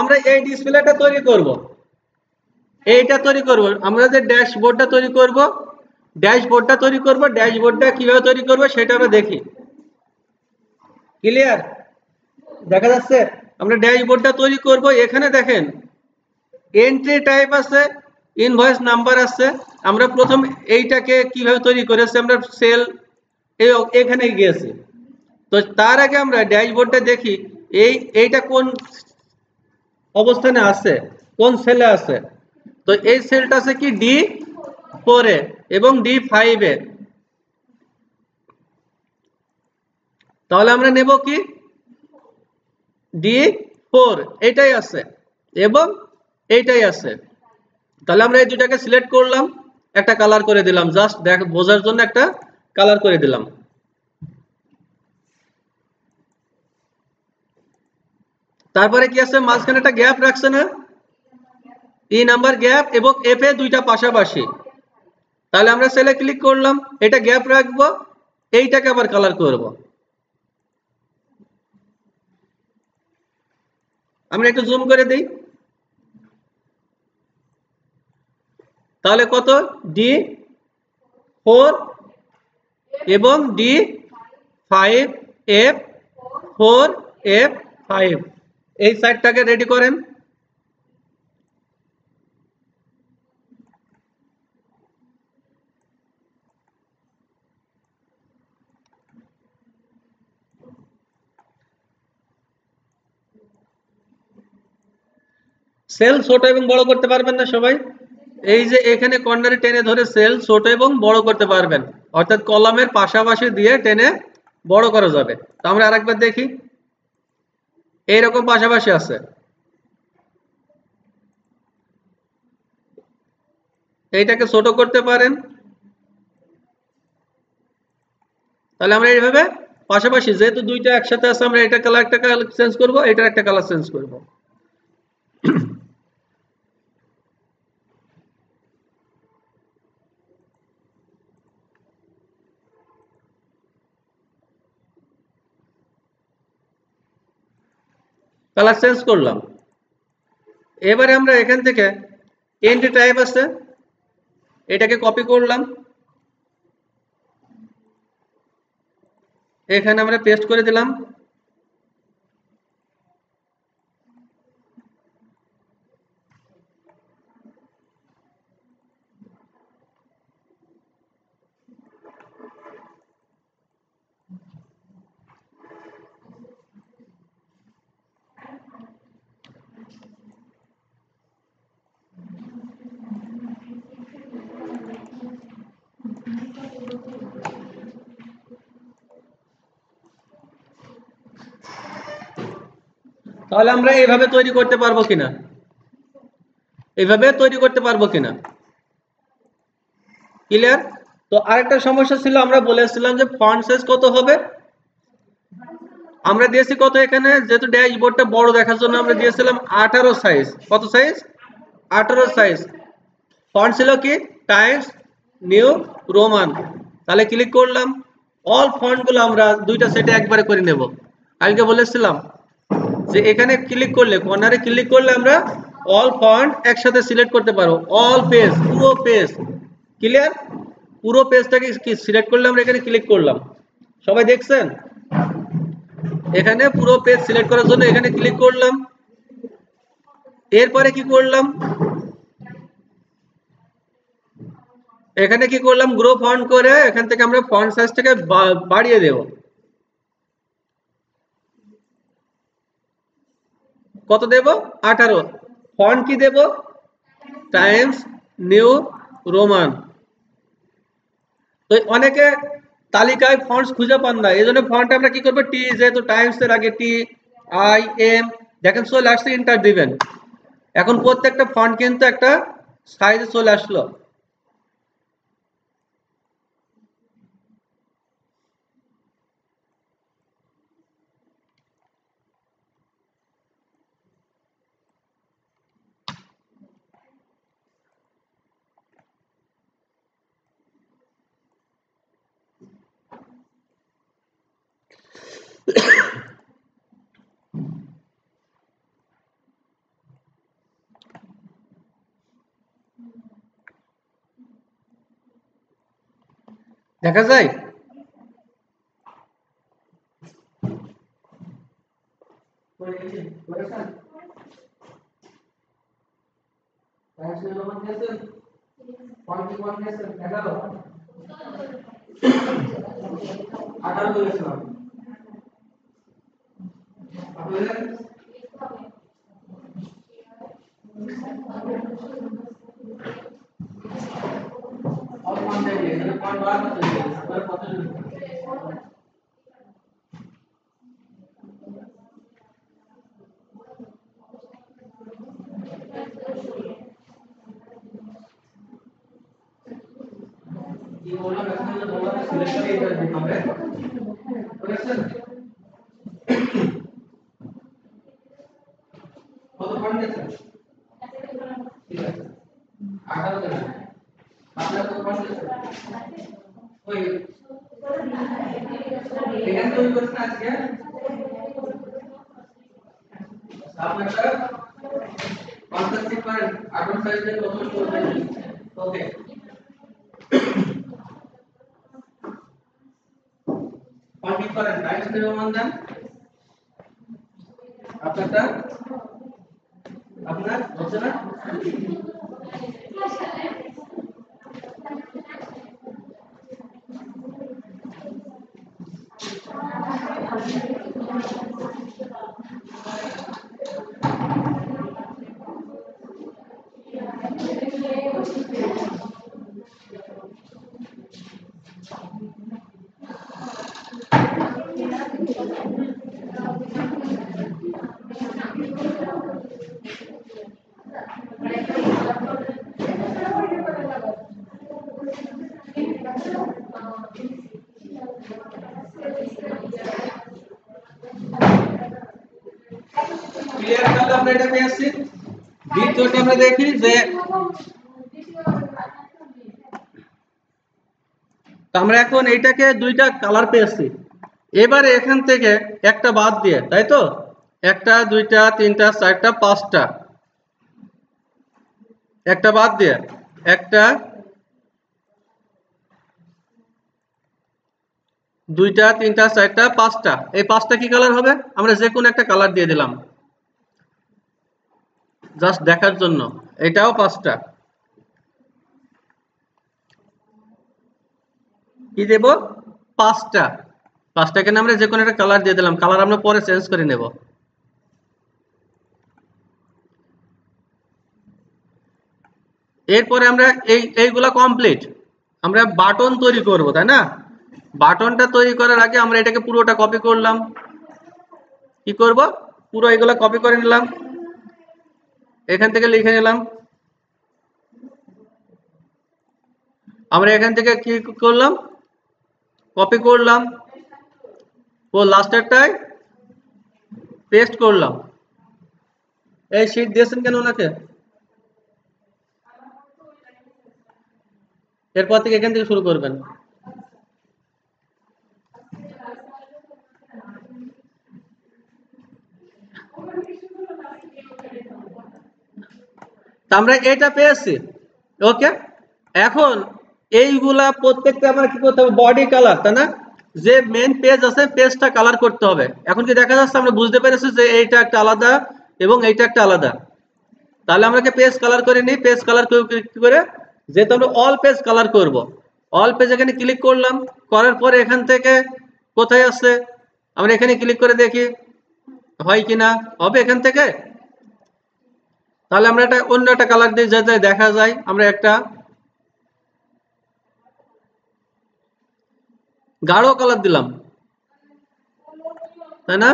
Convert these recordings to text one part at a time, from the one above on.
আমরা এই ডিসপ্লেটা তৈরি করব, এইটা তৈরি করব, আমরা যে ড্যাশবোর্ডটা তৈরি করব, ড্যাশবোর্ডটা কিভাবে তৈরি করব সেটা আমরা দেখি। ক্লিয়ার? দেখা যাচ্ছে? আমরা ড্যাশবোর্ডটা তৈরি করব। এখানে দেখেন এন্ট্রি টাইপ আছে, ইনভয়েস নাম্বার আছে। আমরা প্রথম এইটাকে কিভাবে তৈরি করেছি, আমরা সেল এখানে গিয়েছি। তো তার আগে আমরা ড্যাশবোর্ডটা দেখি এইটা কোন অবস্থানে আছে, কোন সেলে আছে। তো এই সেলটা আছে কি D4 এ এবং D5 এ। তাহলে আমরা নেব কি D4, এইটাই আছে এবং এইটাই আছে। তাহলে আমরা এই দুটাকে সিলেক্ট করলাম, একটা কালার করে দিলাম, জাস্ট দেখ বোঝার জন্য একটা কালার করে দিলাম। তারপরে কি আছে, মাঝখানে একটা গ্যাপ রাখছে না, ই নাম্বার গ্যাপ এবং এফ এ দুইটা পাশাপাশি। তাহলে আমরা সেলে ক্লিক করলাম, এটা গ্যাপ রাখবো, এইটাকে আবার কালার করব। আমরা একটু জুম করে দিই, তাহলে কত D4 এবং D5 F4 F5 এই সাইডটাকে রেডি করেন। সেল ছোট এবং বড় করতে পারবেন না সবাই? এই যে এখানে কর্নারে টেনে ধরে সেল ছোট এবং বড় করতে পারবেন, অর্থাৎ কলামের পাশাপাশি দিয়ে টেনে বড় করা যাবে। তো আমরা আরেকবার দেখি, এইরকম পাশাপাশি আছে, এইটাকে ছোট করতে পারেন। তাহলে আমরা এইভাবে পাশাপাশি, যেহেতু দুইটা একসাথে আছে, আমরা এটা কালার একটা কালার চেঞ্জ করব, এটার একটা কালার চেঞ্জ করব। কালার চেঞ্জ করলাম। এবারে আমরা এখান থেকে এন্ট্রি টাইপ আছে, এটাকে কপি করলাম, এখানে আমরা পেস্ট করে দিলাম। তাহলে আমরা এইভাবে তৈরি করতে পারবো কিনা, এইভাবে তৈরি করতে পারবো কিনা? ক্লিয়ার? তো আরেকটা সমস্যা ছিল, আমরা বলেছিলাম যে ফন্ট সাইজ কত হবে, আমরা দিয়েছি কত, এখানে যেহেতু ড্যাশবোর্ডটা বড় দেখার জন্য আমরা দিয়েছিলাম 18 সাইজ। কত সাইজ? 18 সাইজ। ফন্ট ছিল কি টাইমস নিউ রোমান। তাহলে ক্লিক করলাম, অল ফন্ট গুলো আমরা দুইটা সেটে একবারে করে নেব। কালকে বলেছিলাম যে এখানে ক্লিক করলে, কর্নারে ক্লিক করলে আমরা অল ফন্ট একসাথে সিলেক্ট করতে পারবো, অল পেজ, পুরো পেজ। ক্লিয়ার? পুরো পেজটাকে কি সিলেক্ট করলে আমরা এখানে ক্লিক করলাম, সবাই দেখছেন? এখানে পুরো পেজ সিলেক্ট করার জন্য এখানে ক্লিক করলাম, এরপরে কি করলাম, এখানে কি করলাম, গ্রো ফন্ট করে এখান থেকে আমরা ফন্ট সাইজটাকে বাড়িয়ে দেব। কত দেব? 18। ফন্ট কি দেব? Times new Roman. তো অনেকে তালিকায় ফন্টস খুঁজে পান না, এই জন্য ফন্ট আমরা কি করবো, টি, যেহেতু টাইমস এর আগে TIM, দেখেন চলে আসছে, এন্টার দিবেন। এখন প্রত্যেকটা ফন্ট কিন্তু একটা সাইজে চলে আসলো। দেখা যায়? আপনার হচ্ছে না? ক্লিয়ার? তাহলে আমরা এটা পেয়ে আসছি। দ্বিতীয়টা আমরা দেখি যে আমরা এখন এইটাকে দুইটা কালার পেয়েছি, এবারে এখান থেকে একটা বাদ দিয়ে, তাই তো, একটা দুইটা তিনটা চারটা পাঁচটা, একটা বাদ দিয়ে একটা দুইটা তিনটা চারটা পাঁচটা, এই পাঁচটা কি কালার হবে? আমরা যে কোনো একটা কালার দিয়ে দিলাম জাস্ট দেখার জন্য। এটাও পাঁচটা, কি দেব? পাঁচটা। পাঁচটা কেন আমরা যে কোনো একটা কালার দিয়ে দিলাম, কালার আমরা পরে চেঞ্জ করে নেব। এরপরে আমরা এইগুলা কমপ্লিট, আমরা বাটন তৈরি করব, তাই না? বাটনটা তৈরি করার আগে আমরা এটাকে পুরোটা কপি করলাম। কি করব? পুরো এগুলা কপি করে নিলাম, এখান থেকে লিখে নিলাম। আমরা এখান থেকে কি করলাম? কপি করলাম, ও লাস্টেরটায় পেস্ট করলাম। এই শীট দিয়েছেন কেন ওনাকে? এরপর থেকে এখান থেকে শুরু করবেন। আমরা এটা পেয়েছি, ওকে। এখন এইগুলা প্রত্যেকটা আমরা কি করতে হবে? বডি কালার, তাই না? যে মেন পেজ আছে পেজটা কালার করতে হবে। এখন কি দেখা যাচ্ছে? আমরা বুঝতে পেরেছি যে এইটা একটা আলাদা এবং এইটা একটা আলাদা। তাহলে আমরা কি পেজ কালার করে নিই। পেজ কালার করে, যেহেতু আমরা অল পেজ কালার করব, অল পেজ এখানে ক্লিক করলাম, করার পরে এখান থেকে কোথায় আছে আমরা এখানে ক্লিক করে দেখি হয় কিনা। হবে এখান থেকে। তাহলে আমরা এটা অন্য একটা কালার দিয়ে যাতে দেখা যায়, আমরা একটা গাঢ় কালার দিলাম, তাই না?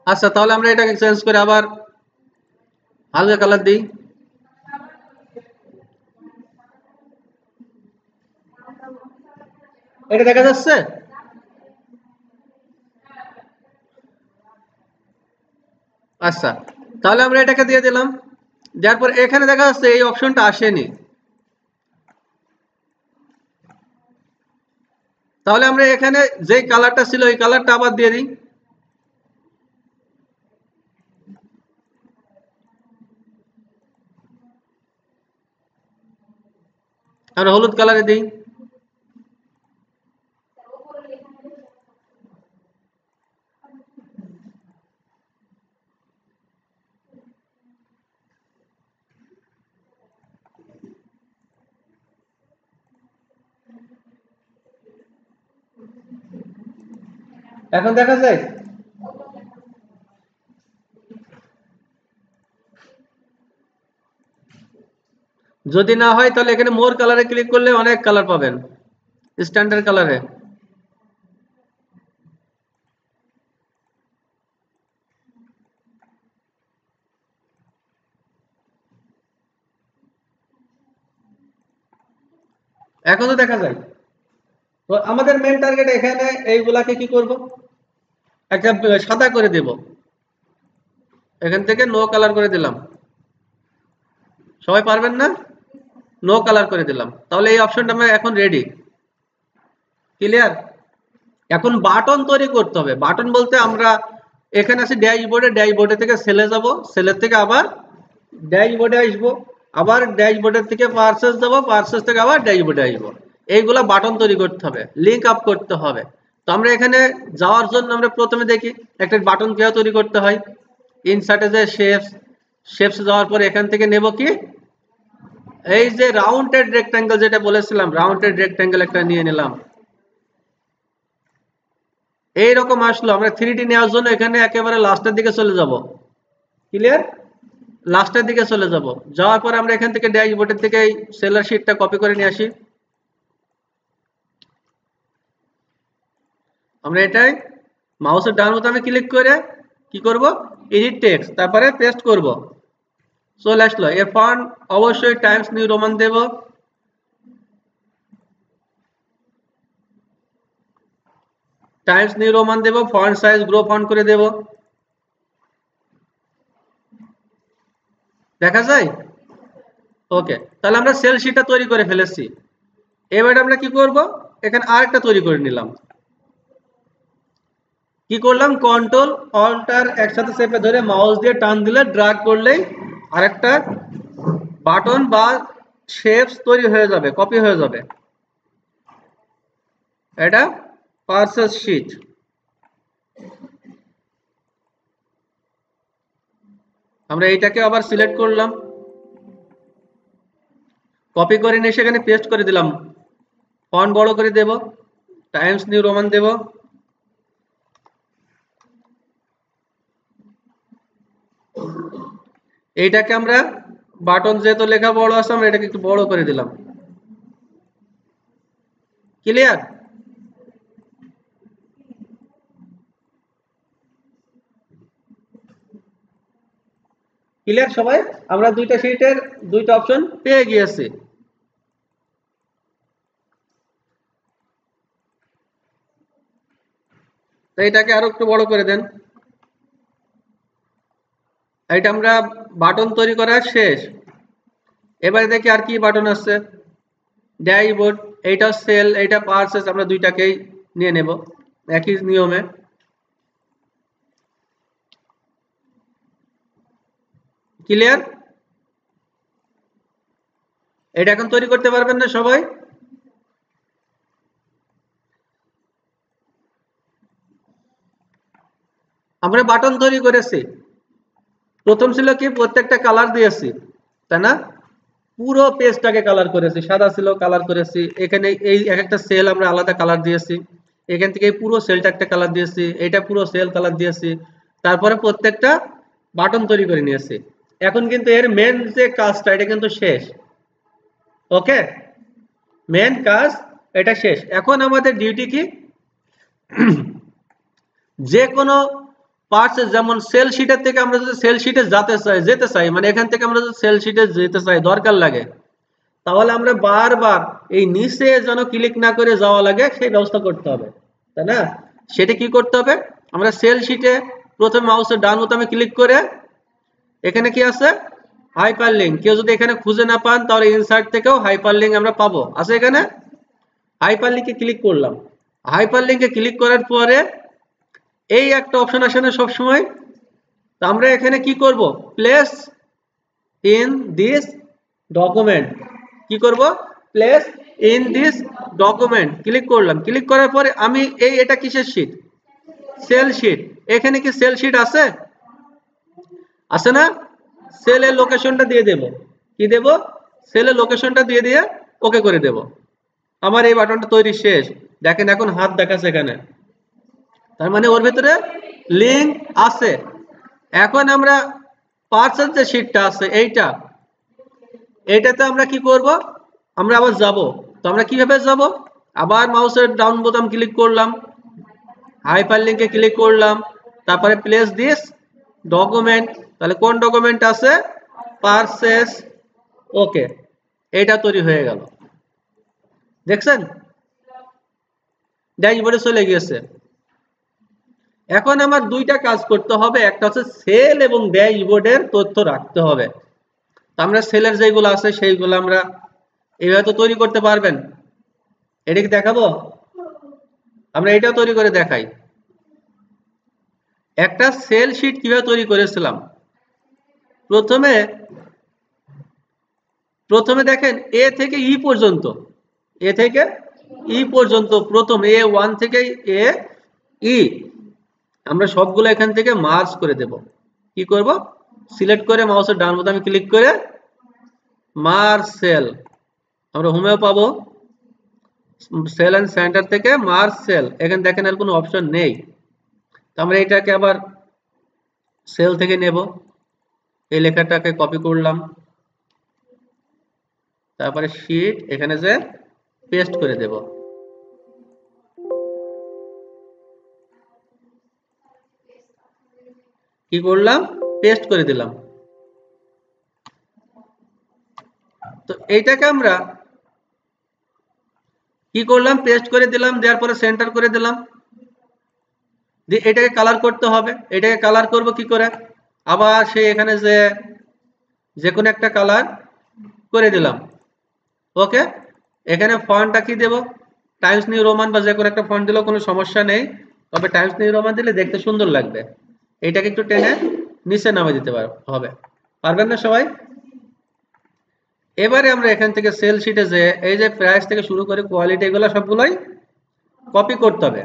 আচ্ছা, তাহলে আমরা এটাকে চেঞ্জ করে আবার হালকা কালার দিই। এটা দেখা যাচ্ছে? আচ্ছা, তাহলে আমরা এটাকে দিয়ে দিলাম। দেওয়ার পর এখানে দেখা যাচ্ছে এই অপশনটা আসেনি। তাহলে আমরা এখানে যে কালারটা ছিল এই কালারটা আবার দিয়ে দিই। আমরা হলুদ কালারে দিই। এখন দেখা যায়? যদি না হয় তাহলে এখানে মোর কালারে ক্লিক করলে অনেক কালার পাবেন, স্ট্যান্ডার্ড কালারে। এখন তো দেখা যায়। তো আমাদের মেন টার্গেট এখানে এইগুলাকে কি করব, একটা সাদা করে দেব, এখান থেকে নো কালার করে দিলাম। সবাই পারবেন না? নো কালার করে দিলাম, তাহলে এই অপশনটা আমরা এখন রেডি। ক্লিয়ার? এখন বাটন তৈরি করতে হবে। বাটন বলতে আমরা এখানে আছি ড্যাশবোর্ডে, ড্যাশবোর্ডে থেকে সেলে যাব, সেলের থেকে আবার ড্যাশবোর্ডে আসবো, আবার ড্যাশবোর্ডের থেকে পার্সেস যাব, পার্সেস থেকে আবার ড্যাশবোর্ডে আসবো। এইগুলা বাটন তৈরি করতে হবে, লিঙ্ক আপ করতে হবে। তো আমরা এখানে যাওয়ার জন্য আমরা প্রথমে দেখি একটা বাটন কিভাবে তৈরি করতে হয়। ইনসার্টে যে শেপস যাওয়ার পর এখান থেকে নেব কি, এই যে রাউন্ডেড রেক্ট্যাঙ্গেল যেটা বলেছিলাম, রাউন্ডেড রেক্ট্যাঙ্গেল একটা নিয়ে নিলাম। এইরকম আসলো। আমরা 3D নেওয়ার জন্য এখানে একেবারে লাস্টের দিকে চলে যাব। ক্লিয়ার? লাস্টের দিকে চলে যাব। যাওয়ার পর আমরা এখান থেকে ড্যাশবোর্ডের থেকে এই সেলার শিটটা কপি করে নিয়ে আসি। আমরা এটাই মাউসের ডান বোতামে ক্লিক করে কি করব, এডিট টেক্সট, তারপরে পেস্ট করব। চলে আসলো। এর ফন্ট অবশ্যই টাইমস নিউ রোমান দেব। টাইমস নিউ রোমান দেব, ফন্ট সাইজ গ্রো ফন্ট করে দেব। দেখা যায়? ওকে, তাহলে আমরা সেল শিটটা তৈরি করে ফেলেছি। এবার আমরা কি করব, এখানে আরেকটা তৈরি করে নিলাম। কি করলাম, কন্ট্রোল অল্টার একসাথে চেপে ধরে মাউস দিয়ে টান দিলে ড্র্যাগ করলেই আরেকটা বাটন বা শেপস তৈরি হয়ে যাবে, কপি হয়ে যাবে। এটা পার্সেস শিট। আমরা এইটাকে আবার সিলেক্ট করলাম, কপি করে নিয়ে সেখানে পেস্ট করে দিলাম। ফন্ট বড় করে দেব, টাইমস নিউ রোমান দেব। এইটাকে আমরা বাটন যেহেতু লেখা বড় আছে, আমরা এটাকে একটু বড় করে দিলাম। ক্লিয়ার? ক্লিয়ার সবাই? আমরা দুইটা শিটের দুইটা অপশন পেয়ে গিয়েছি। তো এটাকে আরো একটু বড় করে দেন। এটা আমরা বাটন তৈরি করা শেষ। এবারে দেখি আর কি বাটন আছে। ড্যাশবোর্ড, এইটা সেল, এইটা পার্সেস, আমরা দুইটাকেই নিয়ে নেব একই নিয়মে। ক্লিয়ার? এটা এখন তৈরি করতে পারবেন না সবাই? আমরা বাটন তৈরি করেছি। প্রথম ছিল কি, প্রত্যেকটা কালার দিয়েছি, তাই না? পুরো পেজটাকে কালার করেছি, সাদা ছিল কালার করেছি, এখানে এই এক একটা সেল আমরা আলাদা কালার দিয়েছি, এখান থেকে পুরো সেলটা একটা কালার দিয়েছি, এটা পুরো সেল কালার দিয়েছি, তারপরে প্রত্যেকটা বাটন তৈরি করে নিয়েছি। এখন কিন্তু এর মেন যে কাজটা, এটা কিন্তু শেষ। ওকে, মেন কাজ এটা শেষ। এখন আমাদের ডিউটি কি, যে কোনো পার্টস, যেমন সেল শিটের থেকে আমরা যদি সেল শিটে যেতে চাই, মানে এখান থেকে আমরা যদি সেল শিটে যেতে চাই, দরকার লাগে, তাহলে আমরা বারবার এই নিচে যেন ক্লিক না করে যাওয়া লাগে সেই ব্যবস্থা করতে হবে, তাই না? সেটা কি করতে হবে, আমরা সেল শিটে প্রথমে মাউসের ডান বোতামে ক্লিক করে এখানে কি আছে, হাইপারলিংক। কেউ যদি এখানে খুঁজে না পান তাহলে ইনসার্ট থেকেও হাইপারলিংক আমরা পাবো, আছে এখানে। হাইপারলিংকে ক্লিক করলাম। হাইপারলিংকে ক্লিক করার পরে এই একটা অপশন আসে না সবসময়, তো আমরা এখানে কি করব, প্লেস ইন দিস ডকুমেন্ট, কি করব, place in this document click করলাম। ক্লিক করার পরে আমি এটা কিসের শীট, সেল শীট। এখানে কি সেল শীট আছে, আছে না? সেলের লোকেশনটা দিয়ে দেব, কি দেব, সেলের লোকেশনটা দিয়ে দিয়ে ওকে করে দেব। আমার এই বাটনটা তৈরি শেষ। দেখেন এখন হাত দেখাচ্ছে এখানে, তার মানে ওর ভিতরে লিংক আছে। এখন আমরা পার্সেল যে শীটটা আছে এইটাতে আমরা কি করব, আমরা আবার যাব। তো আমরা কিভাবে যাব, আবার মাউসের ডাউন বোতাম ক্লিক করলাম, হাইপারলিংকে ক্লিক করলাম, তারপরে প্লেস দিস ডকুমেন্ট, তাহলে কোন ডকুমেন্ট আছে, পারচেজ। ওকে, এটা তৈরি হয়ে গেল, দেখছেন ড্যাশবোর্ডে চলে গিয়েছে। এখন আমার দুইটা কাজ করতে হবে, একটা হচ্ছে সেল এবং ড্যাশবোর্ডের তথ্য রাখতে হবে। আমরা সেলের যেগুলো আছে সেইগুলো আমরা এইভাবে তো তৈরি করতে পারবেন, এটা কি দেখাবো, আমরা এটা তৈরি করে দেখাই। একটা সেল শিট কিভাবে তৈরি করেছিলাম, প্রথমে দেখেন এ থেকে ই পর্যন্ত, প্রথম A1 থেকে A আমরা সবগুলো এখান থেকে মার্জ করে দেব। কি করব, সিলেক্ট করে মাউসের ডান বোতামে ক্লিক করে মার্জ সেল, আমরা হোমেও পাবো সেল এন্ড সেন্টার থেকে মার্জ সেল, এখানে দেখেন আর কোনো অপশন নেই। তো আমরা এটাকে আবার সেল থেকে নেব, এই লেখাটাকে কপি করলাম, তারপরে শীট এখানে যে পেস্ট করে দেব। কি করলাম, পেস্ট করে দিলাম। তো এইটাকে আমরা কি করলাম, পেস্ট করে দিলাম, দেওয়ার পরে সেন্টার করে দিলাম, দিয়ে এটাকে কালার করতে হবে। এটাকে কালার করব কি করে, আবার সে এখানে যে কোনো একটা কালার করে দিলাম। ওকে, এখানে ফন্টটা কি দেব, টাইমস নিউ রোমান বা যে কোনো একটা ফন্ট দিলেও কোনো সমস্যা নেই, তবে টাইমস নিউ রোমান দিলে দেখতে সুন্দর লাগবে। এটাকে একটু টেনে নিচে নামে দিতে হবে, পারবেন না সবাই। এবারে আমরা এখান থেকে সেল শিটে যে এই যে প্রাইস থেকে শুরু করে কোয়ালিটি এগুলো সবগুলোই কপি করতে হবে।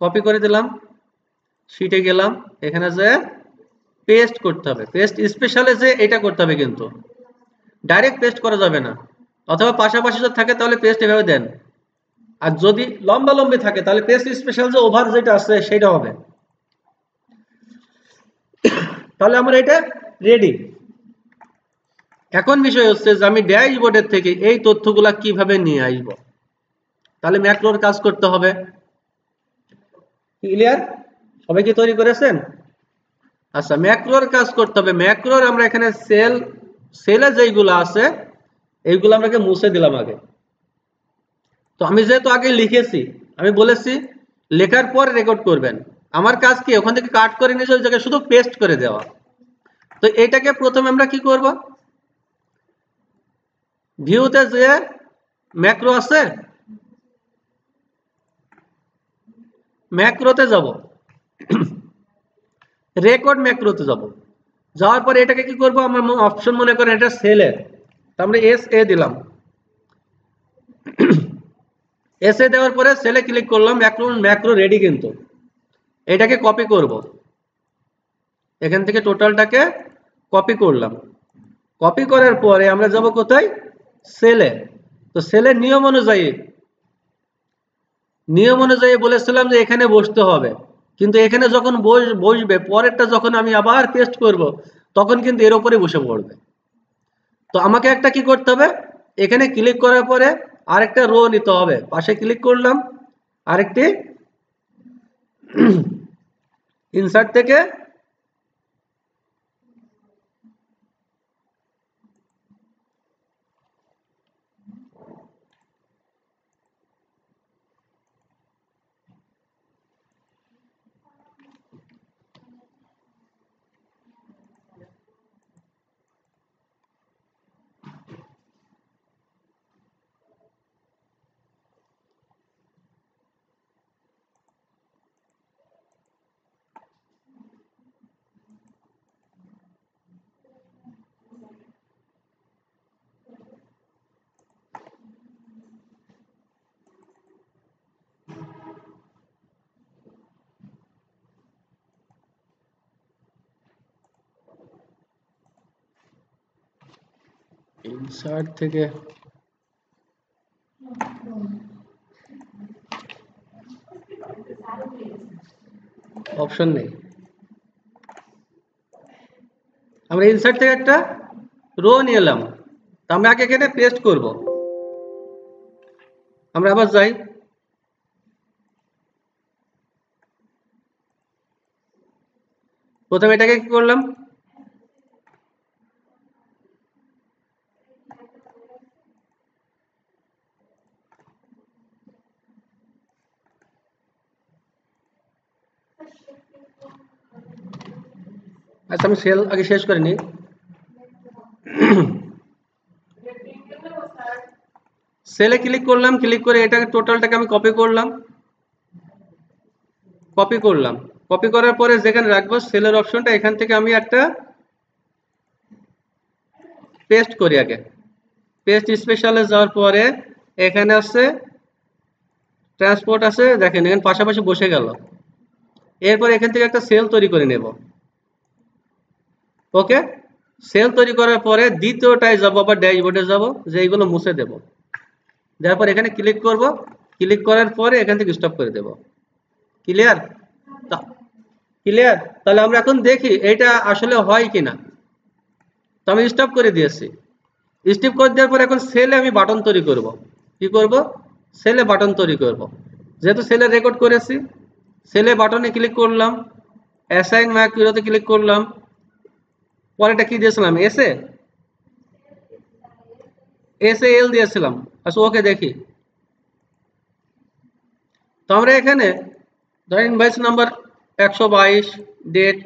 কপি করে দিলাম, শিটে গেলাম, এখানে যে পেস্ট করতে হবে, পেস্ট স্পেশালে যে এটা করতে হবে, কিন্তু ডাইরেক্ট পেস্ট করা যাবে না, অথবা পাশাপাশি যদি থাকে তাহলে পেস্ট এভাবে দেন, আর যদি লম্বা লম্বি থাকে তাহলে পেস্ট স্পেশাল যে ওভার যেটা আছে সেটা হবে। তাহলে আমরা এটা রেডি। এখন বিষয় হচ্ছে যে আমি ড্যাশবোর্ডের থেকে এই তথ্যগুলা কিভাবে নিয়ে আসবো, তাহলে ম্যাক্রোর কাজ করতে হবে। ক্লিয়ার, সবাই কি তৈরি করেছেন? আচ্ছা, ম্যাক্রোর কাজ করতে হবে। ম্যাক্রোর আমরা এখানে সেলে যেইগুলো আছে এইগুলো আমাকে মুছে দিলাম আগে। তো আমি যেহেতু আগে লিখেছি, আমি বলেছি লেখার পর রেকর্ড করবেন, আমার কাজ কি ওখান থেকে কাট করে নিয়ে ওই জায়গায় শুধু পেস্ট করে দেওয়া। তো এটাকে প্রথমে আমরা কি করব, ভিউতে যে ম্যাক্রো আছে ম্যাক্রোতে যাব, রেকর্ড ম্যাক্রোতে যাব, যাওয়ার পরে এটাকে কি করব, আমার অপশন মনে করেন এটা সেলের, তো আমরা SA দিলাম, SA দেওয়ার পরে সেলে ক্লিক করলাম, ম্যাক্রো রেডি। কিন্তু এটাকে কপি করব, এখান থেকে টোটালটাকে কপি করলাম, কপি করার পরে আমরা যাব কোথায়, সেলে। তো সেলের নিয়ম অনুযায়ী বলেছিলাম যে এখানে বসতে হবে, কিন্তু এখানে যখন বসবে পরেরটা যখন আমি আবার পেস্ট করব তখন কিন্তু এর উপরে বসে পড়বে। তো আমাকে একটা কি করতে হবে, এখানে ক্লিক করার পরে আরেকটা রো নিতে হবে, পাশে ক্লিক করলাম, আরেকটি ইনসার্ট থেকে ইনসার্ট থেকে অপশন নেই। আমরা ইনসার্ট থেকে একটা রো নিয়ে এলাম, তো আমরা আগে এখানে পেস্ট করব। আমরা আবার যাই, প্রথমে এটাকে কি করলাম, আচ্ছা আমি সেল আগে শেষ করে নিই। সেলে ক্লিক করলাম, ক্লিক করে এটাকে টোটালটাকে আমি কপি করলাম, কপি করার পরে যেখানে রাখবো সেলের অপশনটা, এখান থেকে আমি একটা পেস্ট করি। আগে পেস্ট স্পেশালে যাওয়ার পরে এখানে আছে ট্রান্সপোর্ট আছে, দেখেন এখানে পাশাপাশি বসে গেল। এরপর এখান থেকে একটা সেল তৈরি করে নেব। ওকে, সেল তৈরি করার পরে দ্বিতীয়টায় যাব, আবার ড্যাশবোর্ডে যাব, যে এইগুলো মুছে দেব। দেওয়ার পর এখানে ক্লিক করব, ক্লিক করার পরে এখান থেকে স্টপ করে দেব। ক্লিয়ার? ক্লিয়ার? তাহলে আমরা এখন দেখি এটা আসলে হয় কিনা। তো আমি স্টপ করে দিয়েছি। স্টপ করে দেওয়ার পর এখন সেলে আমি বাটন তৈরি করব। কি করব? সেলে বাটন তৈরি করব। যেহেতু সেলে রেকর্ড করেছি, সেলে বাটনে ক্লিক করলাম, অ্যাসাইন ম্যাক্রোতে ক্লিক করলাম, পরেটা কি দিয়েছিলাম, এসে এসে এল দিয়েছিলাম। আচ্ছা ওকে দেখি। তো আমরা এখানে ধরেন ইনভয়েস নাম্বার 122, ডেট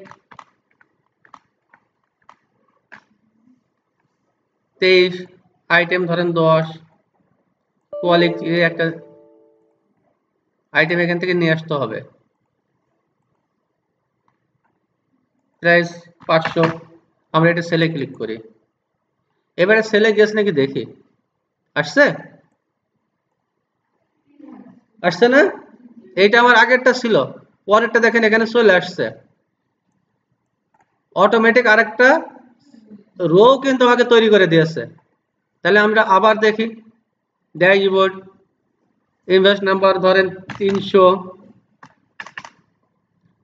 23, আইটেম ধরেন 10, কোয়ালিটি একটা আইটেম এখান থেকে নিয়ে আসতে হবে, প্রাইস 500। আমরা এটা সেলে ক্লিক করি। এবারে সেলে গেছে নাকি দেখি, আসছে? আসছে না? এইটা আমার আগেরটা ছিল, পরেরটা দেখেন এখানে চলে আসছে অটোমেটিক। আরেকটা রো কিন্তু আমাকে তৈরি করে দিয়েছে। তাহলে আমরা আবার দেখি ড্যাশবোর্ড, ইনভয়েস নাম্বার ধরেন 300,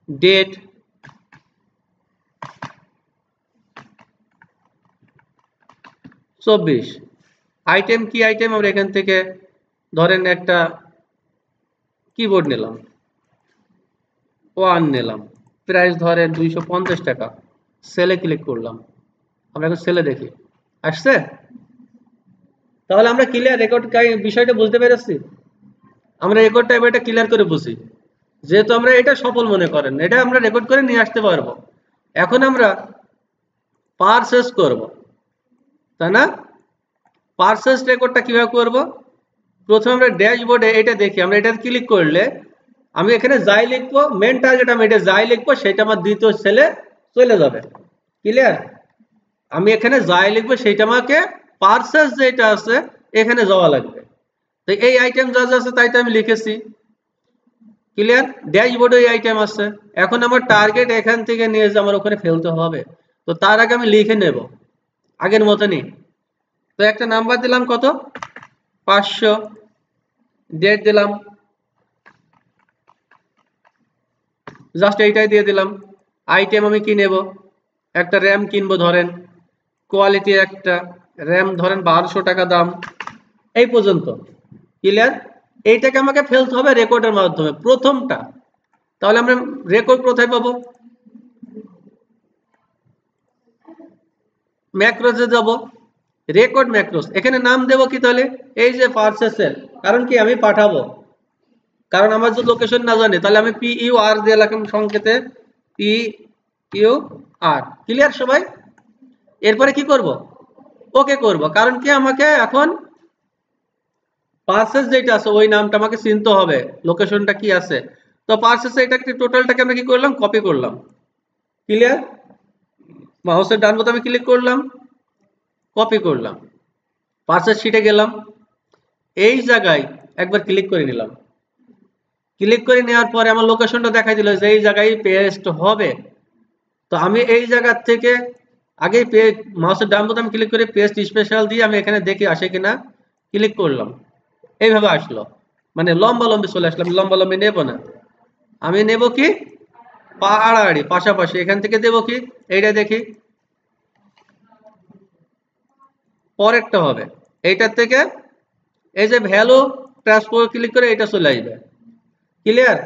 ডেট 24, আইটেম কি আইটেম, আমরা এখান থেকে ধরেন একটা কিবোর্ড নিলাম, 1 নিলাম, প্রাইস ধরেন 250 টাকা। সেলে ক্লিক করলাম, আমরা এখন সেলে দেখি আসছে। তাহলে আমরা ক্লিয়ার রেকর্ড বিষয়টা বুঝতে পেরেছি। আমরা রেকর্ডটা এবার এটা ক্লিয়ার করে বুঝি, যেহেতু আমরা এটা সফল মনে করেন, এটা আমরা রেকর্ড করে নিয়ে আসতে পারবো। এখন আমরা পারচেজ করব, তাই না? পারচেজ রেকর্ডটা কিভাবে করব? প্রথমে আমরা ড্যাশবোর্ডে এটা দেখি, আমরা এটা ক্লিক করলে আমি এখানে যাই লিখবো, মেন টার্গেট আমি এটা যাই লিখবো সেটা আমার দ্বিতীয় সেলে চলে যাবে। ক্লিয়ার? আমি এখানে যাই লিখবো সেটা আমাকে পারচেজ যেটা আছে এখানে যাওয়া লাগবে। তো এই আইটেম যা যা আছে তাই তো আমি লিখেছি। ক্লিয়ার? ড্যাশবোর্ডে এই আইটেম আছে, এখন আমার টার্গেট এখান থেকে নিয়ে যে আমার ওখানে ফেলতে হবে। তো তার আগে আমি লিখে নেব আগের মতনই। তো একটা নাম্বার দিলাম, কত? 500, ডেট দিলাম, জাস্ট এইটাই দিয়ে দিলাম। আইটেম আমি কি নেব? একটা র্যাম কিনবো ধরেন, কোয়ালিটি একটা র্যাম ধরেন 1200 টাকা দাম। এই পর্যন্ত। ক্লিয়ার? এইটাকে আমাকে ফেলতে হবে রেকর্ডের মাধ্যমে, প্রথমটা। তাহলে আমরা রেকর্ড কোথায় পাবো? ম্যাক্রোসে যাব, রেকর্ড ম্যাক্রোস, এখানে নাম দেব কি তাহলে? এই যে পারচেসের, কারণ কি আমি পাঠাবো, কারণ আমার যদি লোকেশন না জানে তাহলে আমি পি ইউ আর দিয়ে রাখলাম সংকেতে, পি ইউ আর। ক্লিয়ার সবাই? এরপরে কি করব? ওকে করব, কারণ কি আমাকে এখন পারচেস যেটা আছে ওই নামটা আমাকে চিনতে হবে, লোকেশনটা কি আছে। তো পারচেসে এটাকে টোটালটাকে আমরা কি করলাম, কপি করলাম। ক্লিয়ার? মাউসের ডান বোতামে ক্লিক করলাম, কপি করলাম, পারচেস শিটে গেলাম, এই জায়গায় একবার ক্লিক করে নিলাম। ক্লিক করে নেওয়ার পরে আমার লোকেশনটা দেখাই দিল যে এই জায়গায় পেস্ট হবে। তো আমি এই জায়গা থেকে আগে মাউসের ডান বোতাম ক্লিক করে পেস্ট স্পেশাল দিয়ে আমি এখানে দেখি আসে কিনা, ক্লিক করলাম, এইভাবে আসলো। মানে লম্বা লম্বি চলে আসলাম, লম্বা লম্বি নেব না। আমি নেব কি আড়াআড়ি পাশাপাশি, এখান থেকে দেব কি এইটা দেখি পরেরটা হবে এইটার থেকে, এই যে ভ্যালু ট্রান্সফার ক্লিক করে এটা চলে আসবে। ক্লিয়ার?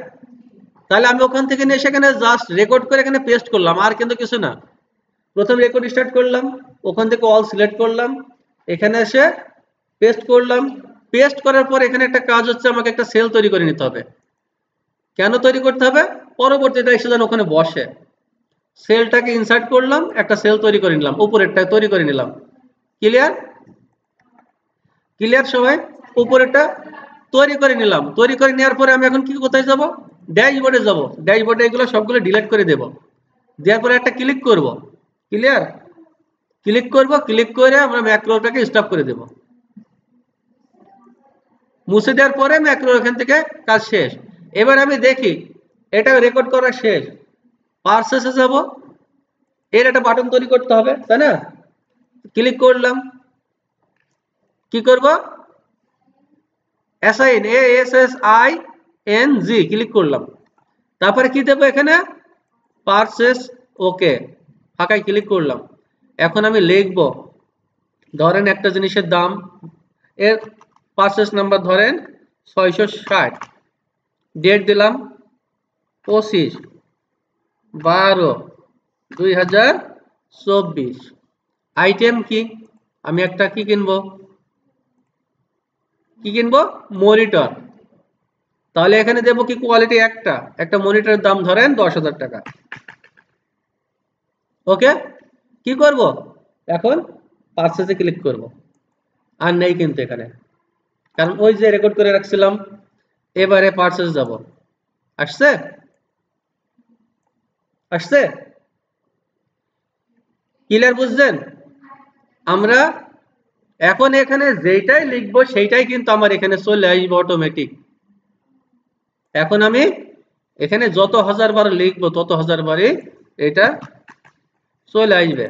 তাহলে আমি ওখান থেকে নিয়ে সেখানে জাস্ট রেকর্ড করে এখানে পেস্ট করলাম, আর কিন্তু কিছু না। প্রথম রেকর্ড স্টার্ট করলাম, ওখান থেকে অল সিলেক্ট করলাম, এখানে এসে পেস্ট করলাম। পেস্ট করার পর এখানে একটা কাজ হচ্ছে, আমাকে একটা সেল তৈরি করে নিতে হবে। কেন তৈরি করতে হবে? পরবর্তীতে এসে যেন ওখানে বসে। সেলটাকে ইনসার্ট করলাম, একটা সেল তৈরি করে নিলাম, উপরেরটা তৈরি করে নিলাম। ক্লিয়ার? ক্লিয়ার সবাই? উপরেরটা তৈরি করে নিলাম। তৈরি করে নেওয়ার পরে আমি এখন কি কোথায় যাব? ড্যাশবোর্ডে যাব। ড্যাশবোর্ডে এগুলো সবগুলো ডিলিট করে দেব। দেওয়ার পরে একটা ক্লিক করব। ক্লিয়ার? ক্লিক করব, ক্লিক করে আমরা ম্যাক্রোটাকে স্টপ করে দেব। মুছে দেওয়ার পরে ম্যাক্রো এখান থেকে কাজ শেষ। এবার আমি দেখি এটা রেকর্ড করা শেষ। পারসেসে যাব, এর একটা বাটন তৈরি করতে হবে, তাই না? ক্লিক করলাম, কি করব? অ্যাসাইন, ASSING ক্লিক করলাম। তারপরে কি দেব এখানে? পারচেস, ওকে, ফাঁকায় ক্লিক করলাম। এখন আমি লিখব, ধরেন একটা জিনিসের দাম, এর পারচেস নাম্বার ধরেন 660, ডেট দিলাম 25/12/2024। আইটেম কি? আমি একটা কি কিনবো? কি কিনবো? মনিটর। তাহলে এখানে দেব কি কোয়ালিটি? একটা মনিটরের দাম ধরেন 10,000 টাকা। ওকে, কি করব এখন? পারচেজে ক্লিক করব। আর নেই কিন্তু এখানে, কারণ ওই যে রেকর্ড করে রাখছিলাম। এবারে পারচেজ যাব। আসছে? আসছে? ক্লিয়ার? বুঝছেন? আমরা এখন এখানে যেইটাই লিখবো সেইটাই কিন্তু আমার এখানে চলে আসবে অটোমেটিক। এখন আমি এখানে যত হাজার বার লিখবো তত হাজার বারে এটা চলে আসবে।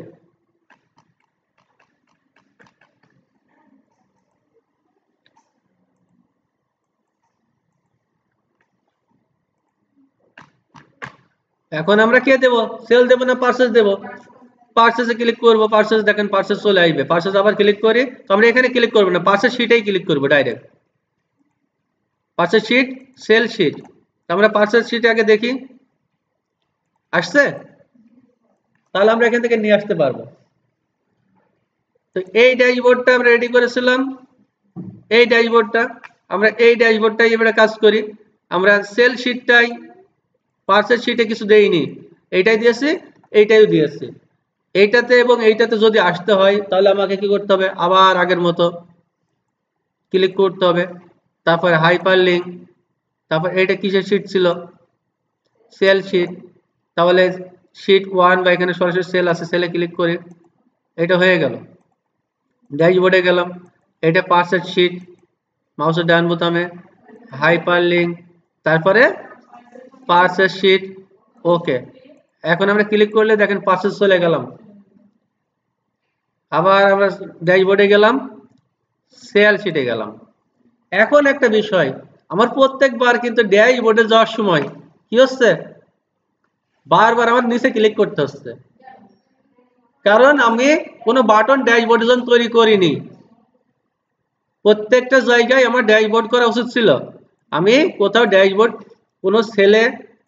এখন আমরা কে দেব? সেল দেব না পারচেজ দেব? পারচেজে ক্লিক করব। পারচেজ, দেখেন পারচেজ চলে আসবে। পারচেজ আবার ক্লিক করি, তো আমরা এখানে ক্লিক করব না, পারচেজ শিটেই ক্লিক করব direct. Purchase sheet, sale sheet. আমরা পারচেজ শিটে আগে দেখি আসছে, তাহলে আমরা এখান থেকে নিয়ে আসতে পারবো। তো এই ড্যাশবোর্ডটা আমরা রেডি করেছিলাম, এই ড্যাশবোর্ডটা, আমরা এই ড্যাশবোর্ডটাই এবারে কাজ করি। আমরা সেল শিটটাই, পারচেজ শিটে কিছু দেইনি, এইটাই দিয়েছি, এইটাইও দিয়েছি। এইটাতে এবং এইটাতে যদি আসতে হয় তাহলে আমাকে কি করতে হবে? আবার আগের মতো ক্লিক করতে হবে, তারপরে হাইপার লিঙ্ক, তারপর এইটা কিসের শিট ছিল? Sell sheet. তাহলে শিট 1 বা এখানে সরাসরি সেল আছে, সেলে ক্লিক করি, এটা হয়ে গেল। ড্যাশবোর্ডে গেলাম, এটা পারচেজ শিট, মাউসের ডান বোতামে হাইপার লিঙ্ক, তারপরে পারচেজ শিট, ওকে। এখন আমরা ক্লিক করলে দেখেন পারচেজ চলে গেলাম। আবার আমরা ড্যাশবোর্ডে গেলাম, সেল শিটে গেলাম। এখন একটা বিষয়, আমার প্রত্যেকবার কিন্তু ড্যাশবোর্ডে যাওয়ার সময় কি হচ্ছে? বারবার আমার নিচে ক্লিক করতে হচ্ছে, কারণ আমি কোনো বাটন ড্যাশবোর্ডের জন্য তৈরি করিনি। প্রত্যেকটা জায়গায় আমার ড্যাশবোর্ড করা উচিত ছিল। আমি কোথাও ড্যাশবোর্ড কোনো সেলে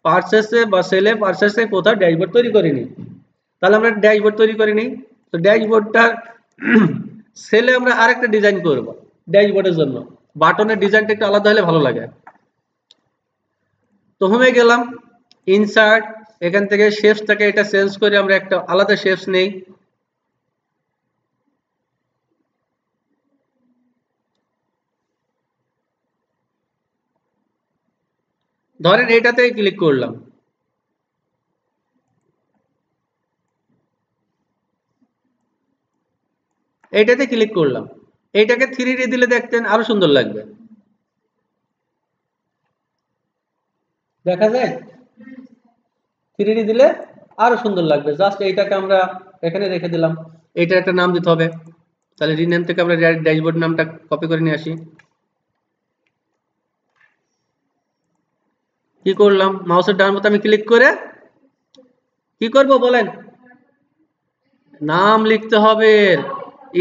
পারচেসে বা সেলে পারচেসে কোথাও ড্যাশবোর্ড তৈরি করিনি। তাহলে আমরা ড্যাশবোর্ড তৈরি করিনি, তো ড্যাশবোর্ডটা সেলে আমরা আরেকটা ডিজাইন করব ড্যাশবোর্ডের জন্য। বাটনের ডিজাইনটা একটু আলাদা হলে ভালো লাগে। তো হোমে গেলাম, ইনসার্ট, এখান থেকে শেপসটাকে এটা চেঞ্জ করে আমরা একটা আলাদা শেপস নেই। ধরেন এটাতে ক্লিক করলাম, এইটাতে ক্লিক করলাম, এইটাকে 3D দিলে দেখতেন আরো সুন্দর লাগবে। দেখা যায় 3D দিলে আরো সুন্দর লাগবে। জাস্ট এইটাকে আমরা এখানে রেখে দিলাম, এইটার একটা নাম দিতে হবে। তাহলে রিনেম থেকে আমরা ড্যাশবোর্ড নামটা কপি করে নিয়ে আসি। কি করলাম, মাউসের ডান বোতামে ক্লিক করে কি করব বলেন, নাম লিখতে হবে,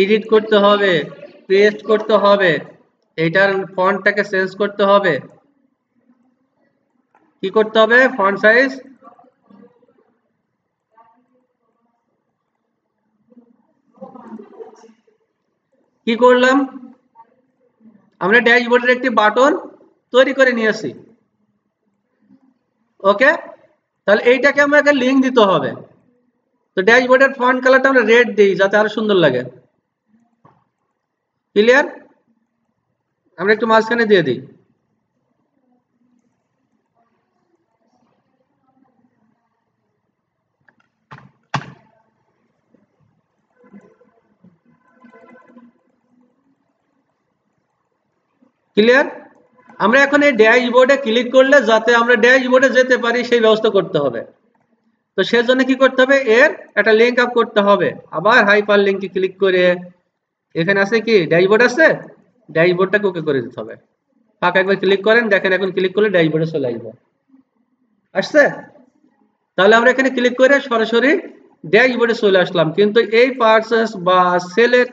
এডিট করতে হবে, পেস্ট করতে হবে, এটার ফন্টটাকে চেঞ্জ করতে হবে। কি করতে হবে, ফন্ট সাইজ কি করলাম, আমরা ড্যাশবোর্ডের একটি বাটন তৈরি করে নিয়েছি। ওকে, তাহলে এইটাকে আমাকে লিংক দিতে হবে। তো ড্যাশবোর্ডের ফন্ট কালারটা আমরা রেড দিই যাতে আরো সুন্দর লাগে। ক্লিয়ার, আমরা একটু মাঝখানে দিয়ে দিই। ক্লিয়ার, আমরা এখন এই ড্যাশবোর্ডে ক্লিক করলে যাতে আমরা ড্যাশবোর্ডে যেতে পারি সেই ব্যবস্থা করতে হবে। তো সেজন্য কি করতে হবে, এর একটা লিংক আপ করতে হবে। আবার হাইপার লিংকে ক্লিক করে এখানে আছে কি ড্যাশবোর্ড আছে, ড্যাশবোর্ডটাকে ওকে করে দিতে হবে। ফাঁকা একবার ক্লিক করেন, দেখেন এখন ক্লিক করলে ড্যাশবোর্ডে চলে আসবে। আসছে, তাহলে আমরা এখানে ক্লিক করে সরাসরি ড্যাশবোর্ডে চলে আসলাম। কিন্তু এই পারচেজ বা সেলের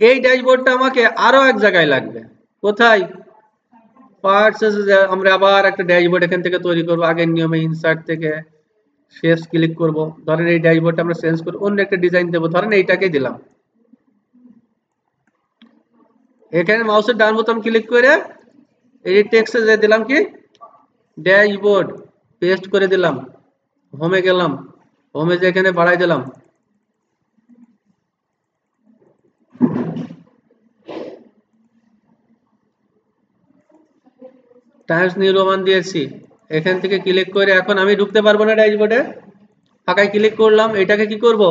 এই ড্যাশবোর্ডটা আমাকে আরো এক জায়গায় লাগবে। কোথায়, পারচেজ, আমরা আবার একটা ড্যাশবোর্ড এখান থেকে তৈরি করব আগের নিয়মে, ইনসার্ট থেকে শেষ ক্লিক করব। ধরেন এই ড্যাশবোর্ডটা আমরা চেঞ্জ করব, অন্য একটা ডিজাইন দেব, ধরেন এইটাকে দিলাম। এখানে মাউসের ডান বোতাম ক্লিক করে এই টেক্সটে যে দিলাম কি ড্যাশবোর্ড, পেস্ট করে দিলাম, হোমে গেলাম, হোমে যে এখানে বাড়াই দিলাম, টাইমস নিউ রোমান দিয়েছি। এখান থেকে ক্লিক করে এখন আমি ঢুকতে পারবো না ড্যাশবোর্ডে, ফাঁকায় ক্লিক করলাম। এটাকে কি করব,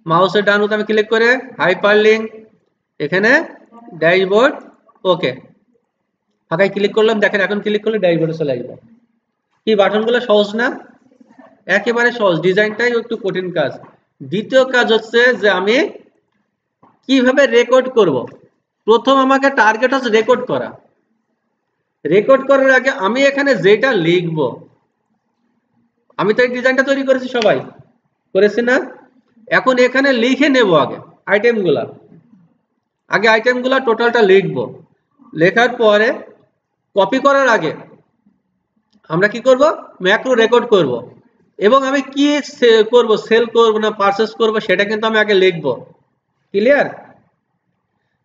মাউসের ডান বোতামে ক্লিক করে হাইপারলিংক, এখানে ড্যাশবোর্ড, ওকে, ফাঁকায় ক্লিক করলাম। দেখেন এখন ক্লিক করলে ড্যাশবোর্ডে চলে আসবে। কি বাটনগুলো সহজ না, একেবারে সহজ, ডিজাইনটাই একটু কঠিন কাজ। দ্বিতীয় কাজ হচ্ছে যে আমি কিভাবে রেকর্ড করব। প্রথম আমাকে টার্গেট হচ্ছে রেকর্ড করা। রেকর্ড করার আগে আমি এখানে যেটা লিখব, আমি তো এই ডিজাইনটা তৈরি করেছি, সবাই করেছি না, এখন এখানে লিখে নেব আগে আইটেমগুলা, আগে আইটেমগুলা টোটালটা লিখব। লেখার পরে কপি করার আগে আমরা কি করব, ম্যাক্রো রেকর্ড করব। এবং আমি কি করব, সেল করব না পারচেজ করব সেটা কিন্তু আমি আগে লিখব। ক্লিয়ার,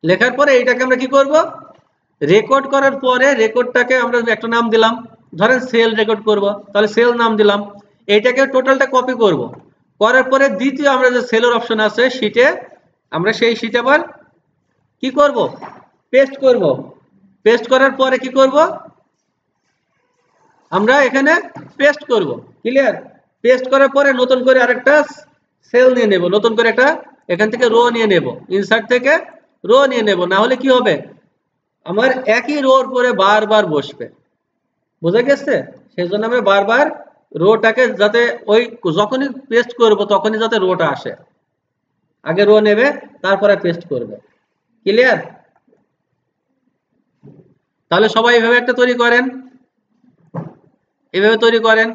লেখার পরে এইটাকে আমরা কি করব, রেকর্ড করার পরে রেকর্ডটাকে আমরা একটা নাম দিলাম, ধরেন সেল রেকর্ড করব, তাহলে সেল নাম দিলাম। এইটাকে টোটালটা কপি করব, করার পরে দ্বিতীয় আমরা যে সেলের অপশন আছে শীটে, আমরা সেই শীটে আবার কি করব, পেস্ট করব। পেস্ট করার পরে কি করব, আমরা এখানে পেস্ট করব। ক্লিয়ার, পেস্ট করার পরে নতুন করে আরেকটা সেল নিয়ে নেব, নতুন করে একটা এখান থেকে রো নিয়ে নেব, ইনসার্ট থেকে রো নিয়ে নেব, না হলে কি হবে, আমার একই রোর পরে বারবার বসবে। বোঝা গেছে, সেজন্য আমরা বারবার রোটাকে যাতে ওই যখনই পেস্ট করব তখনই যাতে রোটা আসে, আগে রো নেবে তারপরে পেস্ট করবে। ক্লিয়ার, তাহলে সবাই এইভাবে একটা তৈরি করেন, এইভাবে তৈরি করেন।